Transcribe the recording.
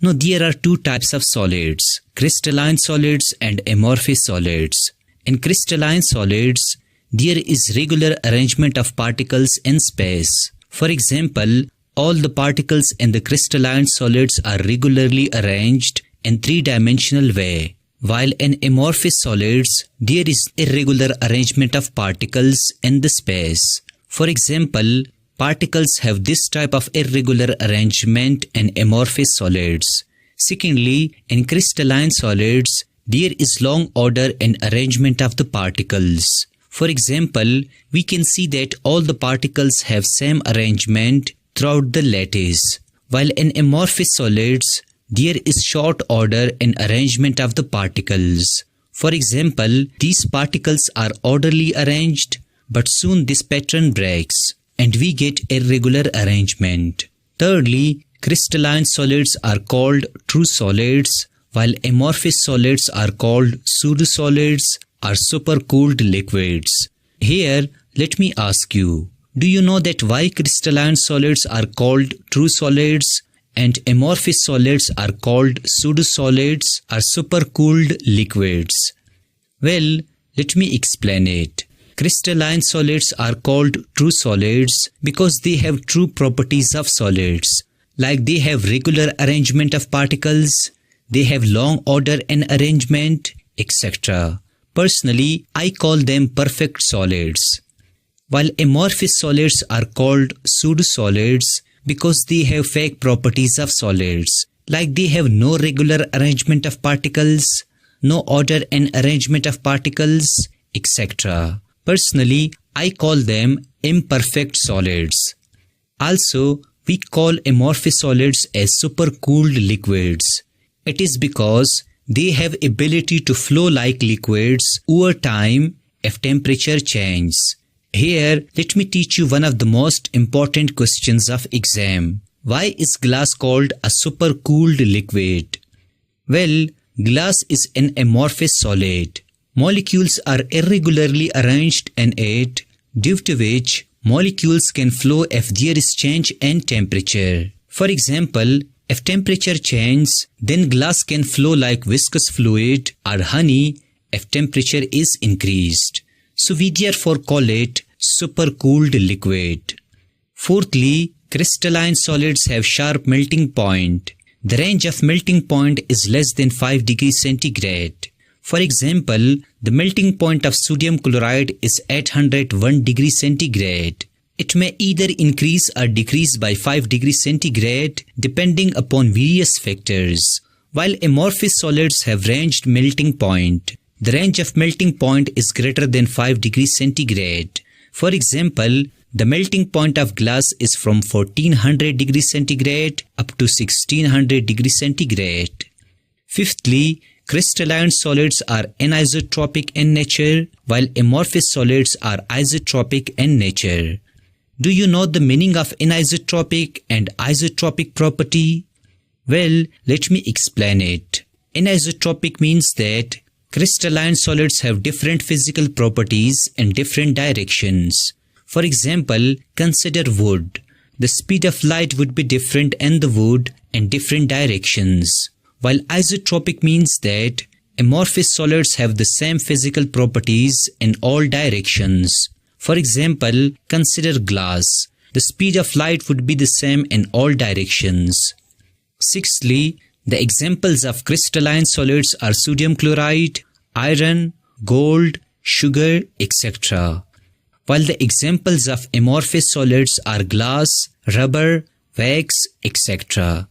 Now there are two types of solids, crystalline solids and amorphous solids. In crystalline solids, there is regular arrangement of particles in space. For example, all the particles in the crystalline solids are regularly arranged in three-dimensional way, while in amorphous solids, there is irregular arrangement of particles in the space. For example, particles have this type of irregular arrangement in amorphous solids. Secondly, in crystalline solids, there is long order in arrangement of the particles. For example, we can see that all the particles have same arrangement throughout the lattice, while in amorphous solids, there is short order in arrangement of the particles. For example, these particles are orderly arranged, but soon this pattern breaks and we get irregular arrangement. Thirdly, crystalline solids are called true solids, while amorphous solids are called pseudosolids or supercooled liquids. Here, let me ask you, do you know that why crystalline solids are called true solids and amorphous solids are called pseudosolids or supercooled liquids? Well, let me explain it. Crystalline solids are called true solids because they have true properties of solids, like they have regular arrangement of particles, they have long order in arrangement, etc. Personally, I call them perfect solids. While amorphous solids are called pseudosolids because they have fake properties of solids, like they have no regular arrangement of particles, no order and arrangement of particles, etc. Personally, I call them imperfect solids. Also, we call amorphous solids as supercooled liquids. It is because they have ability to flow like liquids over time if temperature changes. Here, let me teach you one of the most important questions of exam. Why is glass called a supercooled liquid? Well, glass is an amorphous solid. Molecules are irregularly arranged in it, due to which molecules can flow if there is change in temperature. For example, if temperature changes, then glass can flow like viscous fluid or honey if temperature is increased. So we therefore call it supercooled liquid. Fourthly, crystalline solids have sharp melting point. The range of melting point is less than 5 degrees centigrade. For example, the melting point of sodium chloride is 801 degrees centigrade. It may either increase or decrease by 5 degrees centigrade depending upon various factors. While amorphous solids have ranged melting point, the range of melting point is greater than 5 degrees centigrade. For example, the melting point of glass is from 1400 degrees centigrade up to 1600 degrees centigrade. Fifthly, crystalline solids are anisotropic in nature, while amorphous solids are isotropic in nature. Do you know the meaning of anisotropic and isotropic property? Well, let me explain it. Anisotropic means that crystalline solids have different physical properties in different directions. For example, consider wood. The speed of light would be different in the wood in different directions. While isotropic means that amorphous solids have the same physical properties in all directions. For example, consider glass. The speed of light would be the same in all directions. Sixthly, the examples of crystalline solids are sodium chloride, iron, gold, sugar, etc. While the examples of amorphous solids are glass, rubber, wax, etc.